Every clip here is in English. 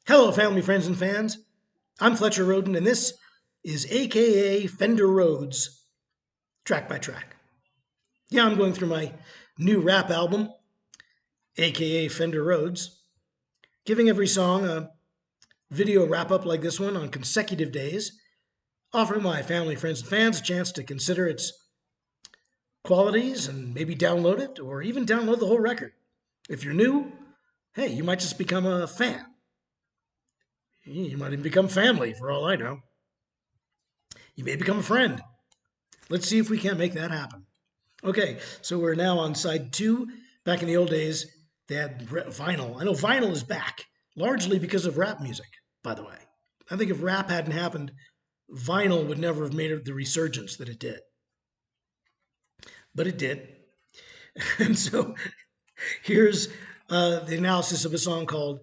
Hello, family, friends, and fans. I'm Fletcher Roden, and this is AKA Fender RoadZ, track by track. Yeah, I'm going through my new rap album, AKA Fender RoadZ, giving every song a video wrap up like this one on consecutive days, offering my family, friends, and fans a chance to consider its qualities and maybe download it or even download the whole record. If you're new, hey, you might just become a fan. You might even become family, for all I know. You may become a friend. Let's see if we can't make that happen. Okay, so we're now on side two. Back in the old days, they had vinyl. I know vinyl is back, largely because of rap music, by the way. I think if rap hadn't happened, vinyl would never have made the resurgence that it did. But it did. And so here's the analysis of a song called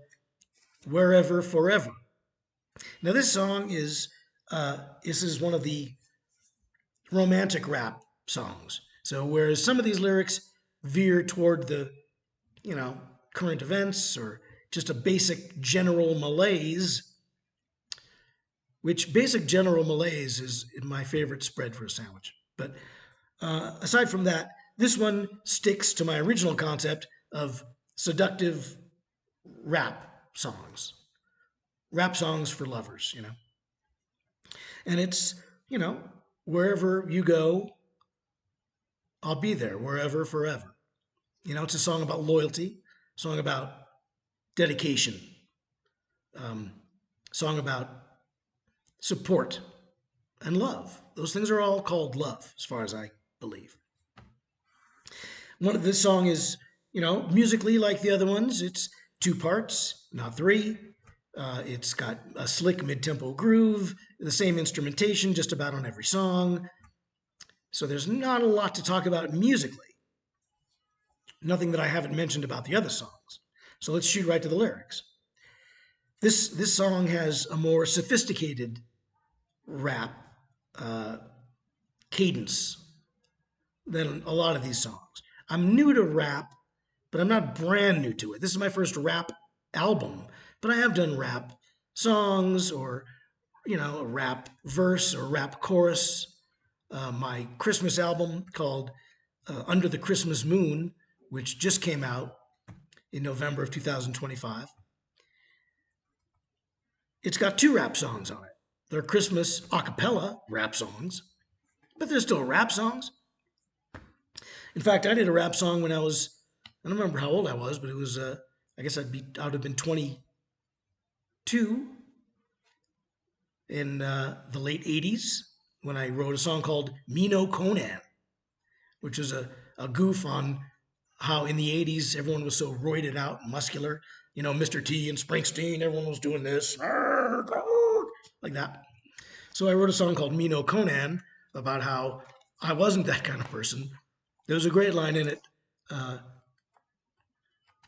Wherever Forever. Now, this song is one of the romantic rap songs. So whereas some of these lyrics veer toward the, current events or just a basic general malaise, which basic general malaise is my favorite spread for a sandwich. But aside from that, this one sticks to my original concept of seductive rap songs. Rap songs for lovers, And it's, wherever you go, I'll be there, wherever, forever. It's a song about loyalty, song about dedication, song about support and love. Those things are all called love, as far as I believe. This song is, musically like the other ones. It's two parts, not three. It's got a slick mid-tempo groove, the same instrumentation just about on every song. So there's not a lot to talk about musically. Nothing that I haven't mentioned about the other songs. So let's shoot right to the lyrics. This song has a more sophisticated rap cadence than a lot of these songs. I'm new to rap, but I'm not brand new to it. This is my first rap album, but I have done rap songs or, a rap verse or rap chorus. My Christmas album called Under the Christmas Moon, which just came out in November of 2025. It's got two rap songs on it. They're Christmas a cappella rap songs, but they're still rap songs. In fact, I did a rap song when I don't remember how old I was, but it was, I guess I would have been 22 in the late 80s when I wrote a song called Me No Conan, which was a goof on how in the 80s everyone was so roided out and muscular. Mr. T and Springsteen, everyone was doing this, like that. So I wrote a song called Me No Conan about how I wasn't that kind of person. There was a great line in it.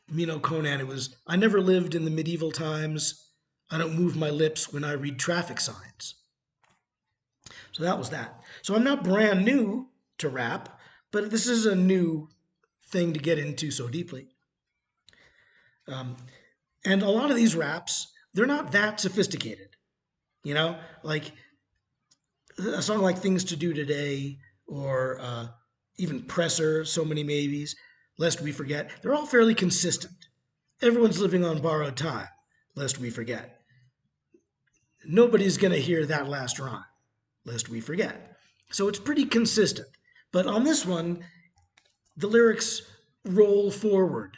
Me No Conan, it was, I never lived in the medieval times. I don't move my lips when I read traffic signs. So that was that. So I'm not brand new to rap, but this is a new thing to get into so deeply. And a lot of these raps, they're not that sophisticated. Like a song like Things to Do Today or even Presser, So Many Maybes, Lest We Forget, they're all fairly consistent. Everyone's living on borrowed time, lest we forget. Nobody's going to hear that last rhyme, lest we forget. So it's pretty consistent. But on this one, the lyrics roll forward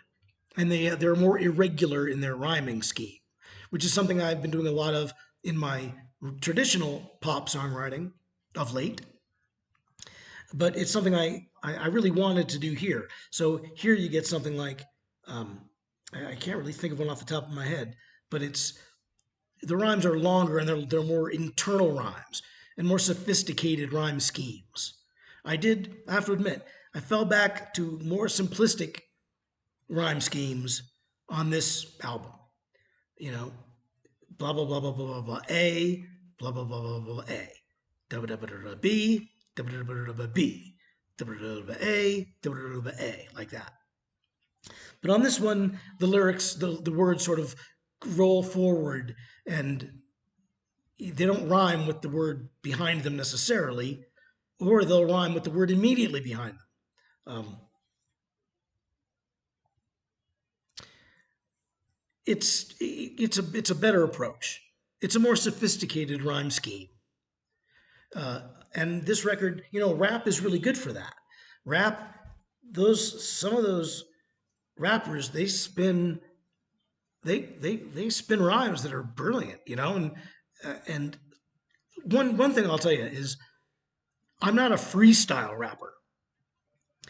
and they're more irregular in their rhyming scheme, which is something I've been doing a lot of in my traditional pop songwriting of late. But it's something I really wanted to do here. So here you get something like, I can't really think of one off the top of my head, but the rhymes are longer and they're more internal rhymes and more sophisticated rhyme schemes. I have to admit, I fell back to more simplistic rhyme schemes on this album. Blah, blah, blah, blah, blah, blah, blah, A, blah, blah, blah, blah, blah, A. Double, double, double, B, double, double, double, B, double, double, A, double, double, A, like that. But on this one, the lyrics, the words sort of roll forward, and they don't rhyme with the word behind them necessarily, or they'll rhyme with the word immediately behind them. It's a better approach. It's a more sophisticated rhyme scheme. Uh, and this record, rap is really good for that. Rap, some of those rappers, they spin rhymes that are brilliant, and one thing I'll tell you is I'm not a freestyle rapper.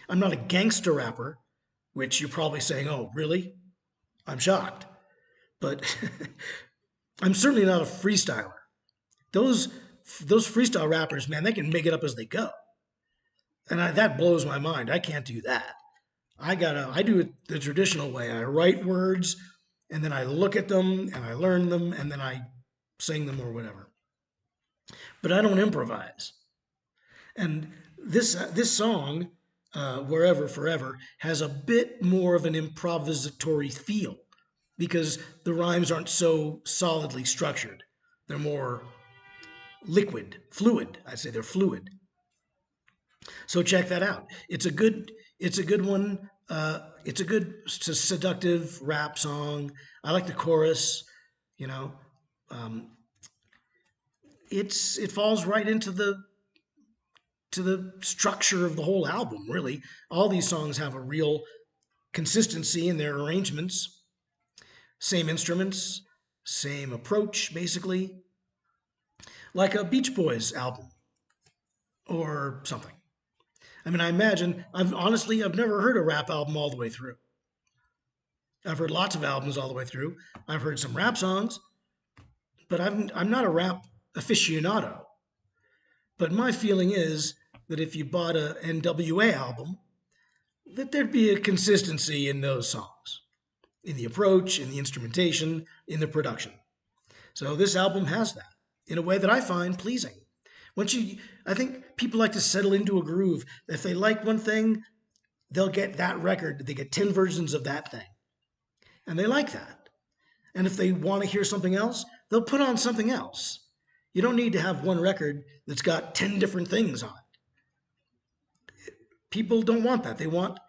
I'm not a gangster rapper, which you're probably saying, "Oh, really?" I'm shocked, but I'm certainly not a freestyler. Those those freestyle rappers, man, they can make it up as they go, and that blows my mind. I can't do that. I do it the traditional way. I write words, and then I look at them, and I learn them, and then I sing them or whatever. But I don't improvise. And this song, "Wherever Forever," has a bit more of an improvisatory feel because the rhymes aren't so solidly structured. They're more liquid, fluid. I'd say they're fluid. So check that out. It's a good one. It's a good seductive rap song. I like the chorus. You know, um, it falls right into the structure of the whole album. Really, all these songs have a real consistency in their arrangements. Same instruments, same approach, basically, like a Beach Boys album or something. I mean, I imagine I've never heard a rap album all the way through. I've heard lots of albums all the way through. I've heard some rap songs, but I'm not a rap aficionado. But my feeling is that if you bought a NWA album, that there'd be a consistency in those songs, in the approach, in the instrumentation, in the production. So this album has that in a way that I find pleasing. I think people like to settle into a groove. If they like one thing, they'll get that record. They get 10 versions of that thing. And they like that. And if they want to hear something else, they'll put on something else. You don't need to have one record that's got 10 different things on it. People don't want that. They want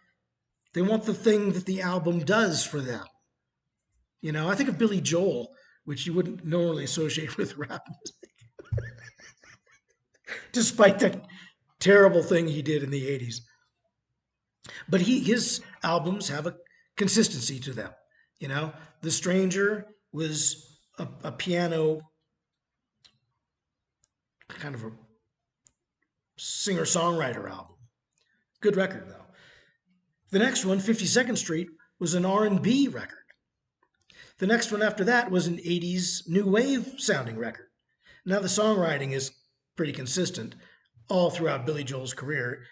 the thing that the album does for them. I think of Billy Joel, which you wouldn't normally associate with rap music, despite that terrible thing he did in the 80s. But his albums have a consistency to them. The Stranger was a piano kind of a singer-songwriter album. Good record though. The next one, 52nd Street, was an R&B record. The next one after that was an 80s new wave sounding record. Now the songwriting is pretty consistent all throughout Billy Joel's career.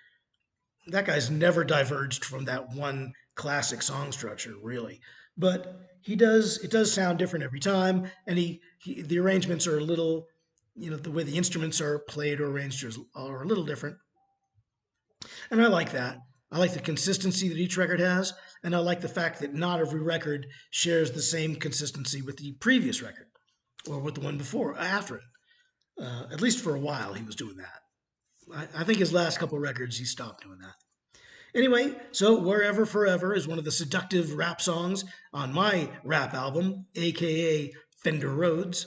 That guy's never diverged from that one classic song structure, really. But it does sound different every time, and the arrangements are a little, the way the instruments are played or arranged are a little different. And I like that. I like the consistency that each record has, and I like the fact that not every record shares the same consistency with the previous record or with the one before, after it. At least for a while, he was doing that. I think his last couple records, he stopped doing that. Anyway, so "Wherever Forever" is one of the seductive rap songs on my rap album, aka Fender RoadZ.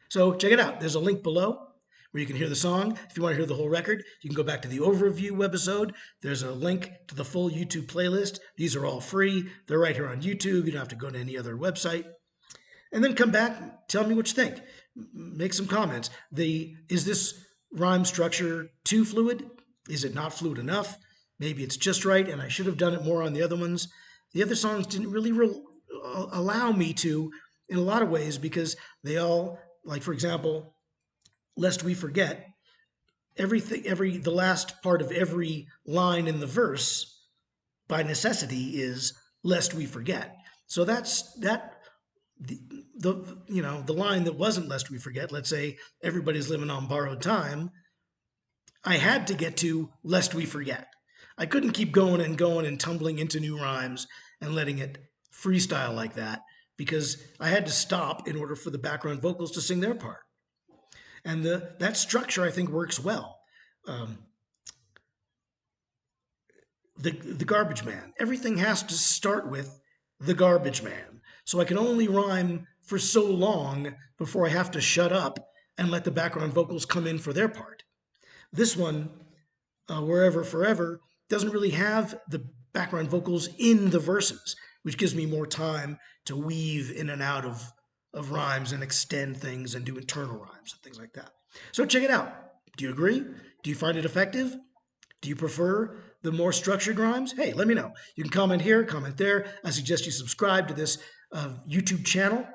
So check it out. There's a link below where you can hear the song. If you want to hear the whole record, you can go back to the overview webisode. There's a link to the full YouTube playlist. These are all free. They're right here on YouTube. You don't have to go to any other website. And then come back, tell me what you think. Make some comments. Is this rhyme structure too fluid? Is it not fluid enough? Maybe it's just right, and I should have done it more on the other ones. The other songs didn't really allow me to, in a lot of ways, because they all, like for example, "Lest We Forget," the last part of every line in the verse, by necessity, is "Lest we forget." So that's the line that wasn't "Lest we forget." Let's say "Everybody's living on borrowed time." I had to get to "Lest we forget." I couldn't keep going and tumbling into new rhymes and letting it freestyle like that because I had to stop in order for the background vocals to sing their part. And that structure, I think, works well. Um, the garbage man. Everything has to start with the garbage man. So I can only rhyme for so long before I have to shut up and let the background vocals come in for their part. This one, Wherever Forever, doesn't really have the background vocals in the verses, which gives me more time to weave in and out of rhymes and extend things and do internal rhymes and things like that. So check it out. Do you agree? Do you find it effective? Do you prefer the more structured rhymes? Hey, let me know. You can comment here, comment there. I suggest you subscribe to this YouTube channel.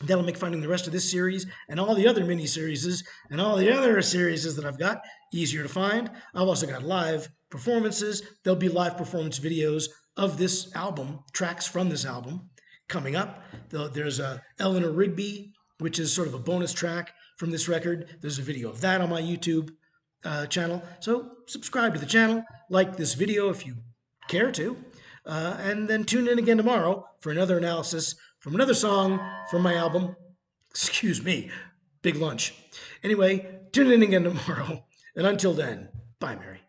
That'll make finding the rest of this series and all the other mini-series and all the other series that I've got easier to find. I've also got live performances. There'll be live performance videos of this album, tracks from this album, coming up. There's Eleanor Rigby, which is sort of a bonus track from this record. There's a video of that on my YouTube channel. So subscribe to the channel, like this video if you care to, and then tune in again tomorrow for another analysis from another song from my album. Excuse me, big lunch. Anyway, tune in again tomorrow. And until then, bye, Mary.